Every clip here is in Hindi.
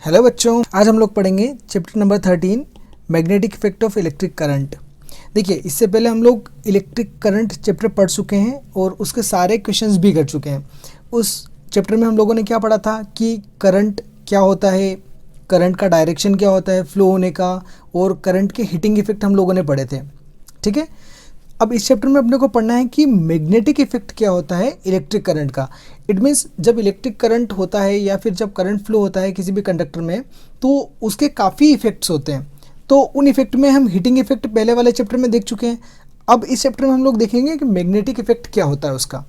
हेलो बच्चों, आज हम लोग पढ़ेंगे chapter number 13 magnetic effect of electric current. देखिए, इससे पहले हम लोग इलेक्ट्रिक करंट चैप्टर पढ़ चुके हैं और उसके सारे क्वेश्चंस भी कर चुके हैं। उस चैप्टर में हम लोगों ने क्या पढ़ा था कि करंट क्या होता है, करंट का डायरेक्शन क्या होता है फ्लो होने का, और करंट के हीटिंग इफेक्ट हम लोगों ने पढ़े थे। ठीक है, अब इस चैप्टर में अपने को पढ़ना है कि मैग्नेटिक इफेक्ट क्या होता है इलेक्ट्रिक करंट का। इट मीन्स जब इलेक्ट्रिक करंट होता है या फिर जब करंट फ्लो होता है किसी भी कंडक्टर में, तो उसके काफ़ी इफेक्ट्स होते हैं। तो उन इफेक्ट में हम हीटिंग इफेक्ट पहले वाले चैप्टर में देख चुके हैं। अब इस चैप्टर में हम लोग देखेंगे कि मैग्नेटिक इफेक्ट क्या होता है उसका।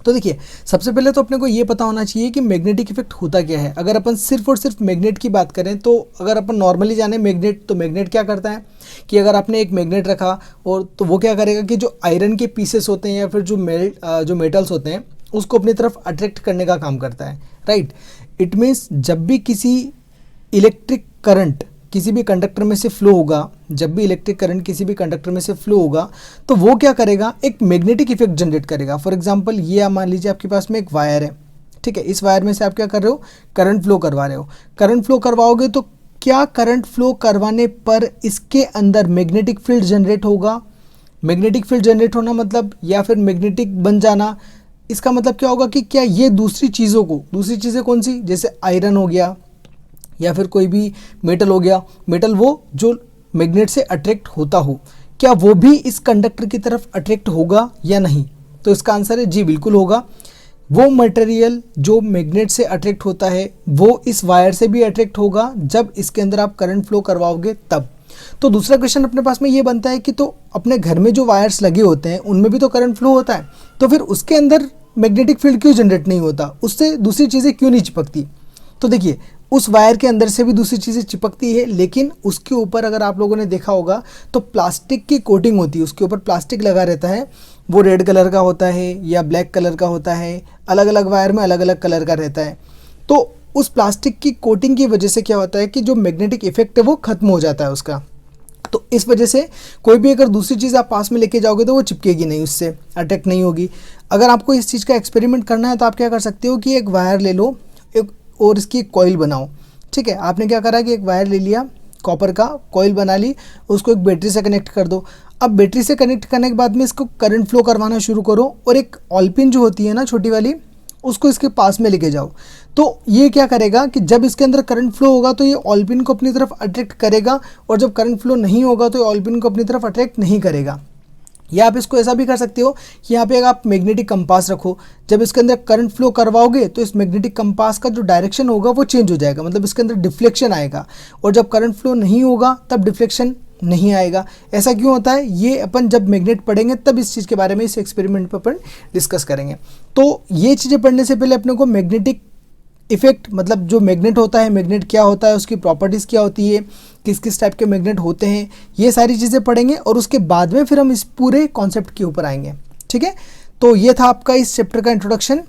तो देखिए, सबसे पहले तो अपने को ये पता होना चाहिए कि मैग्नेटिक इफेक्ट होता क्या है। अगर अपन सिर्फ और सिर्फ मैग्नेट की बात करें, तो अगर अपन नॉर्मली जाने मैग्नेट, तो मैग्नेट क्या करता है कि अगर आपने एक मैग्नेट रखा और तो वो क्या करेगा कि जो आयरन के पीसेस होते हैं या फिर जो मेटल्स होते हैं उसको अपनी तरफ अट्रैक्ट करने का काम करता है, राइट। इट मीन्स जब भी किसी इलेक्ट्रिक करंट किसी भी कंडक्टर में से फ्लो होगा, जब भी इलेक्ट्रिक करंट किसी भी कंडक्टर में से फ्लो होगा, तो वो क्या करेगा, एक मैग्नेटिक इफेक्ट जनरेट करेगा। फॉर एग्जांपल, ये आप मान लीजिए आपके पास में एक वायर है, ठीक है। इस वायर में से आप क्या कर रहे हो, करंट फ्लो करवा रहे हो। करंट फ्लो करवाओगे तो क्या करंट फ्लो करवाने पर इसके अंदर मैग्नेटिक फील्ड जनरेट होगा। मैग्नेटिक फील्ड जनरेट होना मतलब, या फिर मैग्नेटिक बन जाना, इसका मतलब क्या होगा कि क्या ये दूसरी चीज़ें कौन सी, जैसे आयरन हो गया या फिर कोई भी मेटल हो गया, मेटल वो जो मैग्नेट से अट्रैक्ट होता हो, क्या वो भी इस कंडक्टर की तरफ अट्रैक्ट होगा या नहीं। तो इसका आंसर है जी, बिल्कुल होगा। वो मटेरियल जो मैग्नेट से अट्रैक्ट होता है वो इस वायर से भी अट्रैक्ट होगा जब इसके अंदर आप करंट फ्लो करवाओगे तब। तो दूसरा क्वेश्चन अपने पास में ये बनता है कि तो अपने घर में जो वायर्स लगे होते हैं उनमें भी तो करंट फ्लो होता है, तो फिर उसके अंदर मैग्नेटिक फील्ड क्यों जनरेट नहीं होता, उससे दूसरी चीज़ें क्यों नहीं चिपकती। तो देखिए, उस वायर के अंदर से भी दूसरी चीज़ें चिपकती है, लेकिन उसके ऊपर अगर आप लोगों ने देखा होगा तो प्लास्टिक की कोटिंग होती है, उसके ऊपर प्लास्टिक लगा रहता है। वो रेड कलर का होता है या ब्लैक कलर का होता है, अलग अलग वायर में अलग अलग कलर का रहता है। तो उस प्लास्टिक की कोटिंग की वजह से क्या होता है कि जो मैग्नेटिक इफेक्ट है वो खत्म हो जाता है उसका। तो इस वजह से कोई भी अगर दूसरी चीज़ आप पास में लेके जाओगे तो वो चिपकेगी नहीं, उससे अटैक नहीं होगी। अगर आपको इस चीज़ का एक्सपेरिमेंट करना है तो आप क्या कर सकते हो कि एक वायर ले लो और इसकी एक कॉइल बनाओ, ठीक है। आपने क्या करा कि एक वायर ले लिया, कॉपर का कॉइल बना ली, उसको एक बैटरी से कनेक्ट कर दो। अब बैटरी से कनेक्ट करने के बाद में इसको करंट फ्लो करवाना शुरू करो, और एक ऑल पिन जो होती है ना छोटी वाली, उसको इसके पास में लेके जाओ। तो ये क्या करेगा कि जब इसके अंदर करंट फ्लो होगा तो ये ऑल पिन को अपनी तरफ अट्रैक्ट करेगा, और जब करंट फ्लो नहीं होगा तो ये ऑल पिन को अपनी तरफ अट्रैक्ट नहीं करेगा। या आप इसको ऐसा भी कर सकते हो कि यहाँ पे आप मैग्नेटिक कंपास रखो, जब इसके अंदर करंट फ्लो करवाओगे तो इस मैग्नेटिक कंपास का जो डायरेक्शन होगा वो चेंज हो जाएगा, मतलब इसके अंदर डिफ्लेक्शन आएगा, और जब करंट फ्लो नहीं होगा तब डिफ्लेक्शन नहीं आएगा। ऐसा क्यों होता है, ये अपन जब मैग्नेट पढ़ेंगे तब इस चीज़ के बारे में, इस एक्सपेरिमेंट पर अपन डिस्कस करेंगे। तो ये चीज़ें पढ़ने से पहले अपने को मैग्नेटिक इफेक्ट, मतलब जो मैग्नेट होता है, मैग्नेट क्या होता है, उसकी प्रॉपर्टीज़ क्या होती है, किस किस टाइप के मैग्नेट होते हैं, ये सारी चीज़ें पढ़ेंगे, और उसके बाद में फिर हम इस पूरे कॉन्सेप्ट के ऊपर आएंगे, ठीक है। तो ये था आपका इस चैप्टर का इंट्रोडक्शन।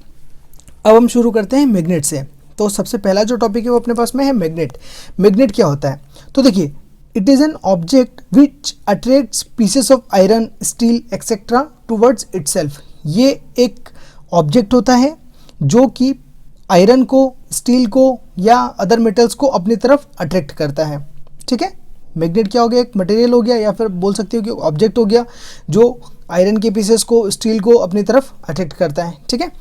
अब हम शुरू करते हैं मैग्नेट से। तो सबसे पहला जो टॉपिक है वो अपने पास में है मैग्नेट। मैग्नेट क्या होता है, तो देखिए, it is an object which attracts pieces of iron, steel etcetera towards itself. ये एक ऑब्जेक्ट होता है जो कि आयरन को, स्टील को या अदर मेटल्स को अपनी तरफ अट्रैक्ट करता है, ठीक है। मैग्नेट क्या हो गया, एक मटेरियल हो गया, या फिर बोल सकते हो कि ऑब्जेक्ट हो गया जो आयरन के पीसेस को, स्टील को अपनी तरफ अट्रैक्ट करता है, ठीक है।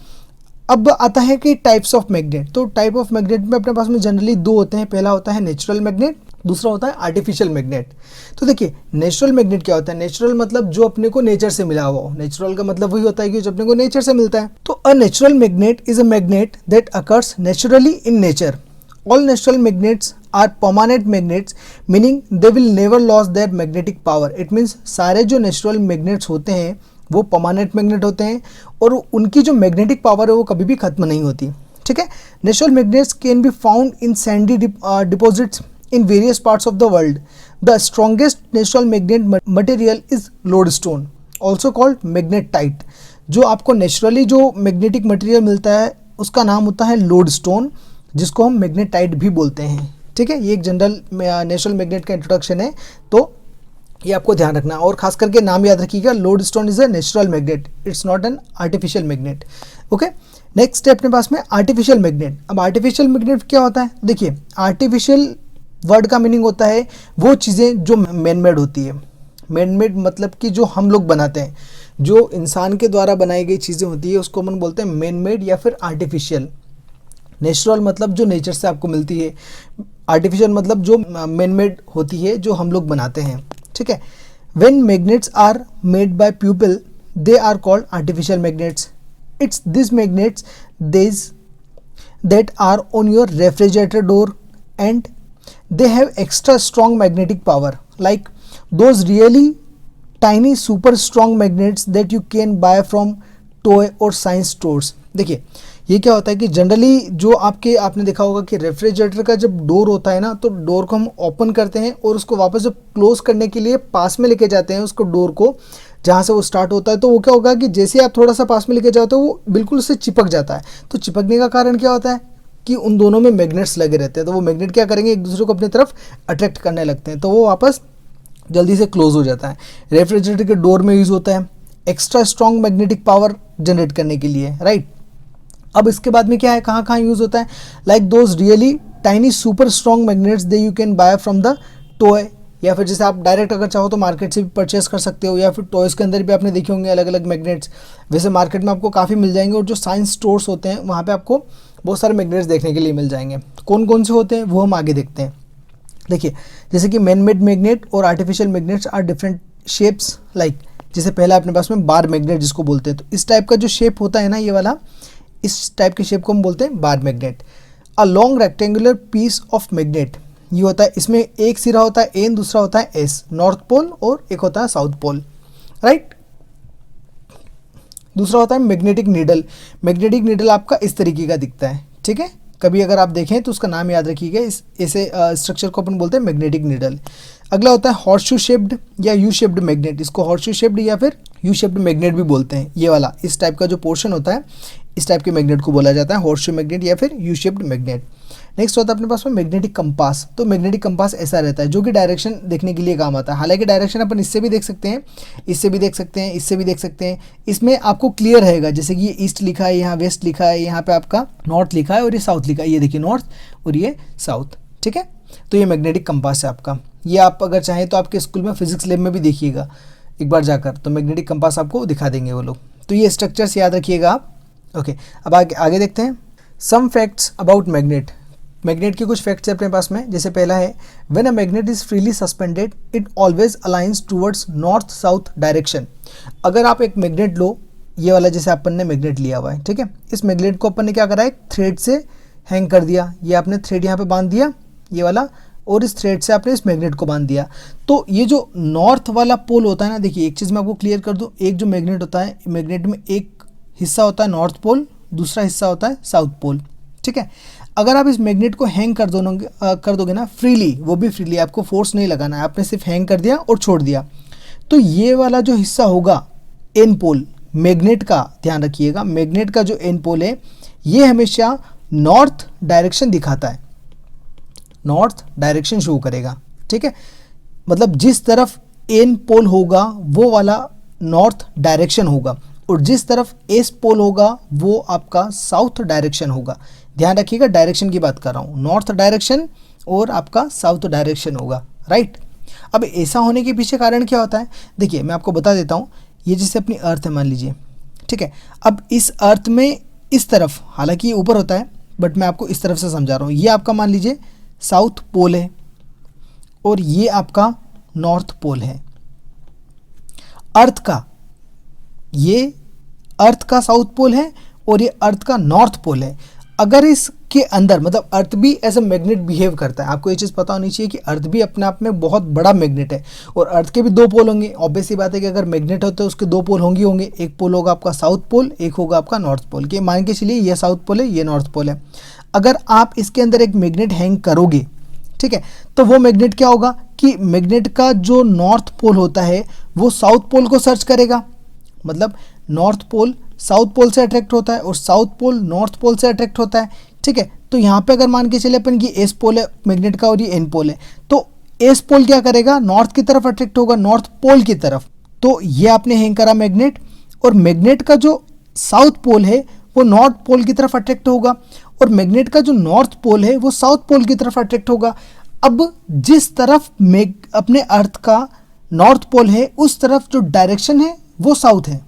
अब आता है कि टाइप्स ऑफ मैग्नेट। तो टाइप ऑफ मैग्नेट में अपने पास में जनरली दो होते हैं। पहला होता है नेचुरल मैग्नेट, दूसरा होता है आर्टिफिशियल मैग्नेट। तो देखिए, नेचुरल मैग्नेट क्या होता है, नेचुरल मतलब जो अपने को नेचर से मिला हुआ हो। नेचुरल का मतलब वही होता है कि जो अपने को नेचर से मिलता है। तो a natural magnet is a magnet that occurs naturally in nature. All natural magnets are permanent magnets, meaning they will never lose their magnetic power. It means सारे जो नेचुरल मैग्नेट्स होते हैं वो परमानेंट मैग्नेट होते हैं, और उनकी जो मैग्नेटिक पावर है वो कभी भी खत्म नहीं होती, ठीक है। Natural magnets can be found in Sandy deposits in various parts of the world. The strongest natural magnet material is lodestone, also called magnetite. जो आपको नेचुरली जो मैग्नेटिक मटेरियल मिलता है उसका नाम होता है लोडस्टोन, जिसको हम मैग्नेटाइट भी बोलते हैं, ठीक है। ये एक जनरल नेचुरल मैग्नेट का इंट्रोडक्शन है, तो ये आपको ध्यान रखना, और खास करके नाम याद रखिएगा, lodestone is a natural magnet, it's not an artificial magnet, okay. Next है अपने पास में आर्टिफिशियल मैग्नेट। अब आर्टिफिशियल मैग्नेट क्या होता है? देखिए, आर्टिफिशियल वर्ड का मीनिंग होता है वो चीज़ें जो मैन मेड होती है। मैन मेड मतलब कि जो हम लोग बनाते हैं, जो इंसान के द्वारा बनाई गई चीज़ें होती है उसको हम बोलते हैं मैन मेड या फिर आर्टिफिशियल। नेचुरल मतलब जो नेचर से आपको मिलती है, आर्टिफिशियल मतलब जो मैन मेड होती है जो हम लोग बनाते हैं, ठीक है। When magnets are made by people they are called artificial magnets. It's these magnets these that are on your refrigerator door and they have extra strong magnetic power like those really tiny super strong magnets that you can buy from toy or science stores। देखिए, ये क्या होता है कि जनरली जो आपने देखा होगा कि रेफ्रिजरेटर का जब डोर होता है ना, तो डोर को हम ओपन करते हैं और उसको वापस जब क्लोज करने के लिए पास में लेके जाते हैं उसको, डोर को जहाँ से वो स्टार्ट होता है, तो वो क्या होगा कि जैसे आप थोड़ा सा पास में लेके जाते हो वो बिल्कुल उससे चिपक जाता है। तो चिपकने का कारण क्या होता है कि उन दोनों में मैग्नेट्स लगे रहते हैं, तो वो मैग्नेट क्या करेंगे, एक दूसरे को अपनी तरफ अट्रैक्ट करने लगते हैं, तो वो वापस जल्दी से क्लोज हो जाता है। रेफ्रिजरेटर के डोर में यूज़ होता है extra strong magnetic power generate करने के लिए, राइट। अब इसके बाद में क्या है, कहाँ कहाँ यूज़ होता है, like those really tiny super strong magnets they you can buy from the toy, या फिर जैसे आप डायरेक्ट अगर चाहो तो मार्केट से भी परचेस कर सकते हो, या फिर टॉयज़ के अंदर भी आपने देखे होंगे अलग अलग मैग्नेट्स। वैसे मार्केट में आपको काफ़ी मिल जाएंगे, और जो साइंस स्टोर्स होते हैं वहाँ पे आपको बहुत सारे मैग्नेट्स देखने के लिए मिल जाएंगे। कौन कौन से होते हैं वो हम आगे देखते हैं। देखिए, जैसे कि मैन मेड मैग्नेट और artificial magnets are different shapes, like जैसे पहला अपने पास में बार मैग्नेट जिसको बोलते हैं, तो इस टाइप का जो शेप होता है ना, ये वाला, इस टाइप के शेप को हम बोलते हैं bar magnet. A long rectangular piece of magnet, ये होता है, इसमें एक सिरा होता है एन, दूसरा होता है एस, नॉर्थ पोल, और एक होता है साउथ पोल, राइट। दूसरा होता है मैग्नेटिक नीडल। मैग्नेटिक नीडल आपका इस तरीके का दिखता है, ठीक है। कभी अगर आप देखें तो उसका नाम याद रखिएगा, इस ऐसे स्ट्रक्चर को अपन बोलते हैं मैग्नेटिक नीडल। अगला होता है हॉर्सशू शेप्ड या यू शेप्ड मैग्नेट, इसको हॉर्सशू शेप्ड या फिर यू शेप्ड मैग्नेट भी बोलते हैं। ये वाला इस टाइप का जो पोर्शन होता है, इस टाइप के मैग्नेट को बोला जाता है हॉर्सशू मैग्नेट या फिर यू शेप्ड मैग्नेट। नेक्स्ट होता है अपने पास में मैग्नेटिक कंपास। तो मैग्नेटिक कंपास ऐसा रहता है जो कि डायरेक्शन देखने के लिए काम आता है। हालांकि डायरेक्शन अपन इससे भी देख सकते हैं, इससे भी देख सकते हैं, इससे भी देख सकते हैं। इसमें आपको क्लियर रहेगा, जैसे कि ये ईस्ट लिखा है, यहाँ वेस्ट लिखा है, यहाँ पे आपका नॉर्थ लिखा है और ये साउथ लिखा है। ये देखिए नॉर्थ और ये साउथ, ठीक है। तो ये मैग्नेटिक कंपास है आपका। ये आप अगर चाहें तो आपके स्कूल में फिजिक्स लैब में भी देखिएगा एक बार जाकर, तो मैग्नेटिक कंपास आपको दिखा देंगे वो लोग। तो ये स्ट्रक्चर्स याद रखिएगा आप। ओके, अब आगे देखते हैं some facts about magnet. Magnet के कुछ फैक्ट्स है अपने पास में। जैसे पहला है, when a magnet is freely suspended it always aligns towards north south direction. अगर आप एक मैग्नेट लो, ये वाला जैसे अपन ने मैग्नेट लिया हुआ है, ठीक है, इस मैग्नेट को अपन ने क्या करा है, थ्रेड से हैंग कर दिया। ये आपने थ्रेड यहाँ पे बांध दिया, ये वाला, और इस थ्रेड से आपने इस मैग्नेट को बांध दिया। तो ये जो नॉर्थ वाला पोल होता है ना, देखिए एक चीज़ मैं आपको क्लियर कर दूँ, एक जो मैग्नेट होता है, मैग्नेट में एक हिस्सा होता है नॉर्थ पोल, दूसरा हिस्सा होता है साउथ पोल, ठीक है। अगर आप इस मैग्नेट को हैंग कर दोगे ना फ्रीली, वो भी फ्रीली, आपको फोर्स नहीं लगाना है, आपने सिर्फ हैंग कर दिया और छोड़ दिया, तो ये वाला जो हिस्सा होगा एन पोल मैग्नेट का, ध्यान रखिएगा, मैग्नेट का जो एन पोल है ये हमेशा नॉर्थ डायरेक्शन दिखाता है, नॉर्थ डायरेक्शन शो करेगा, ठीक है। मतलब जिस तरफ एन पोल होगा वो वाला नॉर्थ डायरेक्शन होगा, और जिस तरफ एस पोल होगा वो आपका साउथ डायरेक्शन होगा। ध्यान रखिएगा, डायरेक्शन की बात कर रहा हूँ, नॉर्थ डायरेक्शन और आपका साउथ डायरेक्शन होगा, राइट। अब ऐसा होने के पीछे कारण क्या होता है, देखिए मैं आपको बता देता हूँ। ये जैसे अपनी अर्थ है मान लीजिए, ठीक है। अब इस अर्थ में इस तरफ, हालांकि ये ऊपर होता है बट मैं आपको इस तरफ से समझा रहा हूँ, ये आपका मान लीजिए साउथ पोल है और ये आपका नॉर्थ पोल है। अर्थ का, ये अर्थ का साउथ पोल है और ये अर्थ का नॉर्थ पोल है। अगर इसके अंदर, मतलब अर्थ भी एज अ मैग्नेट बिहेव करता है, आपको ये चीज़ पता होनी चाहिए कि अर्थ भी अपने आप में बहुत बड़ा मैग्नेट है, और अर्थ के भी दो पोल होंगे। ऑब्वियस सी बात है कि अगर मैग्नेट होता है उसके दो पोल होंगे, एक पोल होगा आपका साउथ पोल, एक होगा आपका नॉर्थ पोल। कि मान के चलिए ये साउथ पोल है, ये नॉर्थ पोल है। अगर आप इसके अंदर एक मैग्नेट हैंग करोगे, ठीक है, तो वो मैग्नेट क्या होगा कि मैग्नेट का जो नॉर्थ पोल होता है वो साउथ पोल को सर्च करेगा। मतलब नॉर्थ पोल साउथ पोल से अट्रैक्ट होता है और साउथ पोल नॉर्थ पोल से अट्रैक्ट होता है, ठीक है। तो यहाँ पे अगर मान के चले अपन, ये एस पोल है मैग्नेट का और ये एन पोल है, तो एस पोल क्या करेगा, नॉर्थ की तरफ अट्रैक्ट होगा, नॉर्थ पोल की तरफ। तो ये आपने हैंग करा मैग्नेट, और मैग्नेट का जो साउथ पोल है वो नॉर्थ पोल की तरफ अट्रैक्ट होगा और मैग्नेट का जो नॉर्थ पोल है वो साउथ पोल की तरफ अट्रैक्ट होगा। अब जिस तरफ अपने अर्थ का नॉर्थ पोल है उस तरफ जो डायरेक्शन है वो साउथ है।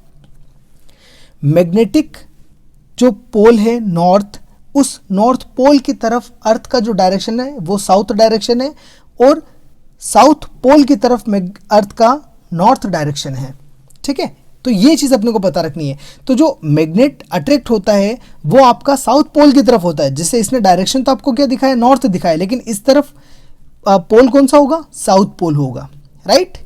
मैग्नेटिक जो पोल है नॉर्थ, उस नॉर्थ पोल की तरफ अर्थ का जो डायरेक्शन है वो साउथ डायरेक्शन है और साउथ पोल की तरफ अर्थ का नॉर्थ डायरेक्शन है। ठीक है, तो ये चीज़ अपने को पता रखनी है। तो जो मैग्नेट अट्रैक्ट होता है वो आपका साउथ पोल की तरफ होता है, जिससे इसने डायरेक्शन तो आपको क्या दिखाया, नॉर्थ दिखाया, लेकिन इस तरफ पोल कौन सा होगा, साउथ पोल होगा। राइट,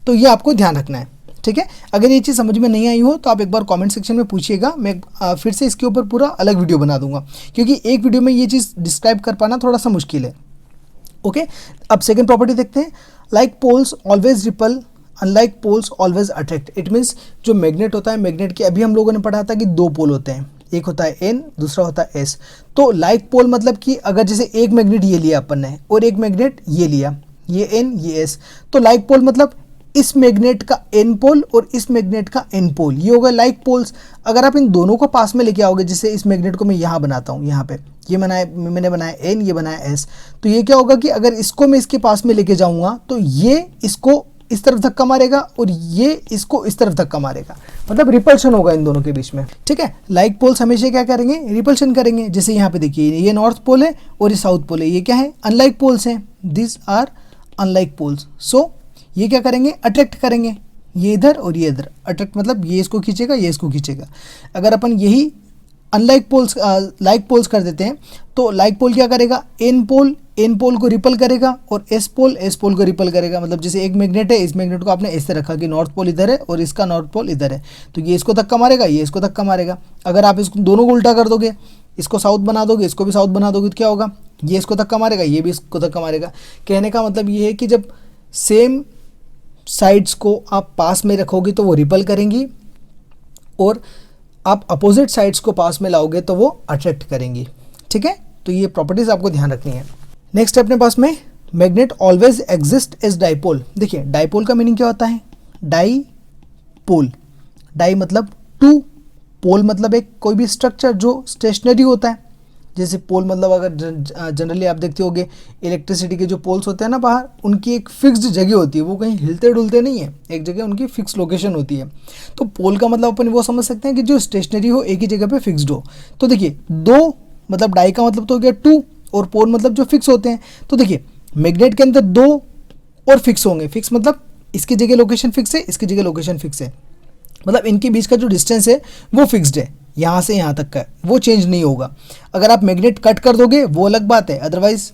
तो ये आपको ध्यान रखना है। ठीक है, अगर ये चीज़ समझ में नहीं आई हो तो आप एक बार कमेंट सेक्शन में पूछिएगा, मैं फिर से इसके ऊपर पूरा अलग वीडियो बना दूंगा, क्योंकि एक वीडियो में ये चीज़ डिस्क्राइब कर पाना थोड़ा सा मुश्किल है। ओके, अब सेकंड प्रॉपर्टी देखते हैं। Like poles always repel, unlike poles always attract. It means जो मैग्नेट होता है, मैग्नेट के अभी हम लोगों ने पढ़ा था कि दो पोल होते हैं, एक होता है एन, दूसरा होता है एस। तो लाइक पोल मतलब कि अगर जैसे एक मैग्नेट ये लिया अपन ने और एक मैग्नेट ये लिया, ये एन ये एस, तो लाइक पोल मतलब इस मैग्नेट का एन पोल और इस मैग्नेट का एन पोल, ये होगा लाइक पोल्स। अगर आप इन दोनों को पास में लेके आओगे, जैसे इस मैग्नेट को मैं यहाँ बनाता हूँ, यहाँ पे ये मैंने बनाया एन, ये बनाया एस, तो ये क्या होगा कि अगर इसको मैं इसके पास में लेके जाऊँगा तो ये इसको इस तरफ धक्का मारेगा और ये इसको इस तरफ धक्का मारेगा, मतलब रिपल्शन होगा इन दोनों के बीच में। ठीक है, लाइक पोल्स हमेशा क्या करेंगे, रिपल्शन करेंगे। जैसे यहाँ पे देखिए ये नॉर्थ पोल है और ये साउथ पोल है, ये क्या है, अनलाइक पोल्स हैं, दिस आर अनलाइक पोल्स। सो ये क्या करेंगे, अट्रैक्ट करेंगे, ये इधर और ये इधर। अट्रैक्ट मतलब ये इसको खींचेगा, ये इसको खींचेगा। अगर अपन यही अनलाइक पोल्स लाइक पोल्स कर देते हैं तो लाइक पोल क्या करेगा, एन पोल को रिपल करेगा और एस पोल को रिपल करेगा। मतलब जैसे एक मैग्नेट है, इस मैग्नेट को आपने ऐसे रखा कि नॉर्थ पोल इधर है और इसका नॉर्थ पोल इधर है, तो ये इसको धक्का मारेगा, ये इसको धक्का मारेगा। अगर आप इसको दोनों को उल्टा कर दोगे, इसको साउथ बना दोगे, इसको भी साउथ बना दोगे, तो क्या होगा, ये इसको धक्का मारेगा, ये भी इसको धक्का मारेगा। कहने का मतलब ये है कि जब सेम साइड्स को आप पास में रखोगे तो वो रिपल करेंगी और आप अपोजिट साइड्स को पास में लाओगे तो वो अट्रैक्ट करेंगी। ठीक है, तो ये प्रॉपर्टीज आपको ध्यान रखनी है। नेक्स्ट है अपने पास में magnet always exist as dipole. देखिए डाइपोल का मीनिंग क्या होता है, डाइपोल, डाई मतलब टू, पोल मतलब एक कोई भी स्ट्रक्चर जो स्टेशनरी होता है। जैसे पोल मतलब अगर जनरली आप देखते होगे इलेक्ट्रिसिटी के जो पोल्स होते हैं ना बाहर, उनकी एक फिक्स्ड जगह होती है, वो कहीं हिलते डुलते नहीं है, एक जगह उनकी फिक्स लोकेशन होती है। तो पोल का मतलब अपन वो समझ सकते हैं कि जो स्टेशनरी हो, एक ही जगह पे फिक्स्ड हो। तो देखिए दो मतलब डाई का मतलब तो हो गया टू और पोल मतलब जो फिक्स होते हैं। तो देखिए मैग्नेट के अंदर दो और फिक्स होंगे, फिक्स मतलब इसकी जगह लोकेशन फिक्स है, इसकी जगह लोकेशन फिक्स है, मतलब इनके बीच का जो डिस्टेंस है वो फिक्स्ड है, यहाँ से यहाँ तक का, वो चेंज नहीं होगा। अगर आप मैग्नेट कट कर दोगे वो अलग बात है, अदरवाइज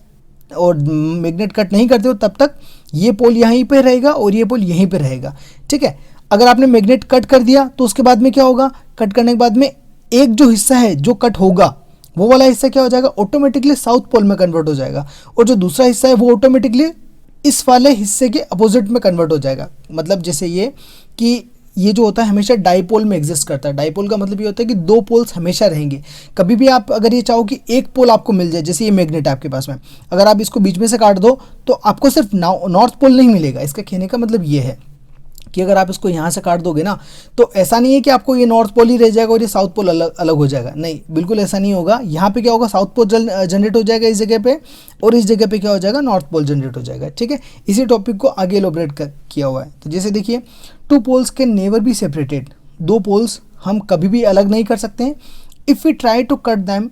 और मैग्नेट कट नहीं करते हो तब तक ये पोल यहीं पे रहेगा और ये पोल यहीं पे रहेगा। ठीक है, अगर आपने मैग्नेट कट कर दिया तो उसके बाद में क्या होगा, कट करने के बाद में एक जो हिस्सा है जो कट होगा वो वाला हिस्सा क्या हो जाएगा, ऑटोमेटिकली साउथ पोल में कन्वर्ट हो जाएगा, और जो दूसरा हिस्सा है वो ऑटोमेटिकली इस वाले हिस्से के अपोजिट में कन्वर्ट हो जाएगा। मतलब जैसे ये कि ये जो होता है हमेशा डाइपोल में एग्जिस्ट करता है। डाइपोल का मतलब ये होता है कि दो पोल्स हमेशा रहेंगे। कभी भी आप अगर ये चाहो कि एक पोल आपको मिल जाए, जैसे ये मैग्नेट है आपके पास में, अगर आप इसको बीच में से काट दो तो आपको सिर्फ नॉर्थ पोल नहीं मिलेगा। इसका कहने का मतलब ये है कि अगर आप इसको यहाँ से काट दोगे ना तो ऐसा नहीं है कि आपको ये नॉर्थ पोल ही रह जाएगा और ये साउथ पोल अलग हो जाएगा, नहीं, बिल्कुल ऐसा नहीं होगा। यहाँ पे क्या होगा, साउथ पोल जनरेट हो जाएगा इस जगह पे, और इस जगह पे क्या हो जाएगा, नॉर्थ पोल जनरेट हो जाएगा। ठीक है, इसी टॉपिक को आगे एलोबरेट किया हुआ है। तो जैसे देखिए two poles can never be separated, दो पोल्स हम कभी भी अलग नहीं कर सकते हैं। If we try to cut them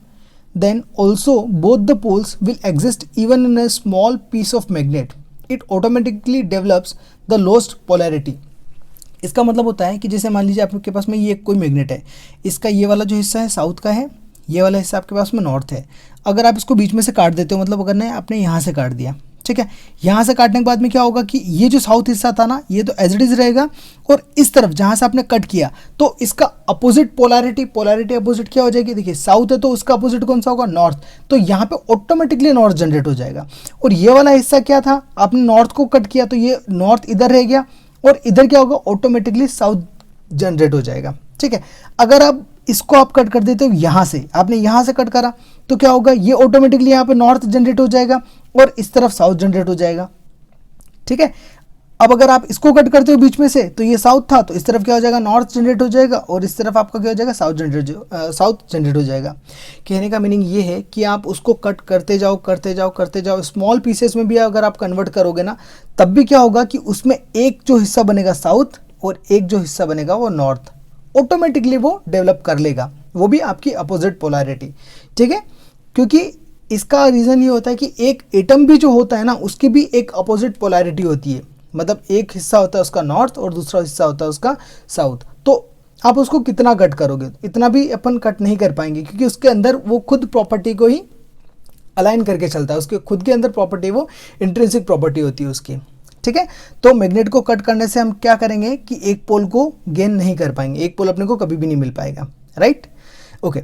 then also both the poles will exist even in a small piece of magnet, it automatically develops the lost polarity. इसका मतलब होता है कि जैसे मान लीजिए आपके पास में ये कोई मैग्नेट है, इसका ये वाला जो हिस्सा है साउथ का है, ये वाला हिस्सा आपके पास में नॉर्थ है। अगर आप इसको बीच में से काट देते हो, मतलब अगर ने आपने यहाँ से काट दिया, ठीक है, यहाँ से काटने के बाद में क्या होगा कि ये जो साउथ हिस्सा था ना ये तो एज इट इज रहेगा, और इस तरफ जहाँ से आपने कट किया तो इसका अपोजिट पोलैरिटी अपोजिट क्या हो जाएगी, देखिए साउथ है तो उसका अपोजिट कौन सा होगा, नॉर्थ, तो यहाँ पे ऑटोमेटिकली नॉर्थ जनरेट हो जाएगा। और ये वाला हिस्सा क्या था, आपने नॉर्थ को कट किया तो ये नॉर्थ इधर रह गया, और इधर क्या होगा, ऑटोमेटिकली साउथ जनरेट हो जाएगा। ठीक है, अगर आप इसको आप कट कर देते हो यहाँ से, आपने यहाँ से कट करा तो क्या होगा, ये ऑटोमेटिकली यहाँ पे नॉर्थ जनरेट हो जाएगा और इस तरफ साउथ जनरेट हो जाएगा। ठीक है, अब अगर आप इसको कट करते हो बीच में से तो ये साउथ था, तो इस तरफ क्या हो जाएगा, नॉर्थ जनरेट हो जाएगा, और इस तरफ आपका क्या हो जाएगा, साउथ जनरेट हो जाएगा। कहने का मीनिंग ये है कि आप उसको कट करते जाओ करते जाओ करते जाओ, स्मॉल पीसेस में भी अगर आप कन्वर्ट करोगे ना, तब भी क्या होगा कि उसमें एक जो हिस्सा बनेगा साउथ और एक जो हिस्सा बनेगा वो नॉर्थ, ऑटोमेटिकली वो डेवलप कर लेगा, वो भी आपकी अपोजिट पोलैरिटी। ठीक है, क्योंकि इसका रीज़न ये होता है कि एक एटम भी जो होता है ना, उसकी भी एक अपोजिट पोलैरिटी होती है, मतलब एक हिस्सा होता है उसका नॉर्थ और दूसरा हिस्सा होता है उसका साउथ। तो आप उसको कितना कट करोगे, इतना भी अपन कट नहीं कर पाएंगे, क्योंकि उसके अंदर वो खुद प्रॉपर्टी को ही अलाइन करके चलता है, उसके खुद के अंदर प्रॉपर्टी, वो इंट्रिंसिक प्रॉपर्टी होती है उसकी। ठीक है, तो मैग्नेट को कट करने से हम क्या करेंगे कि एक पोल को गेन नहीं कर पाएंगे, एक पोल अपने को कभी भी नहीं मिल पाएगा, राइट। ओके,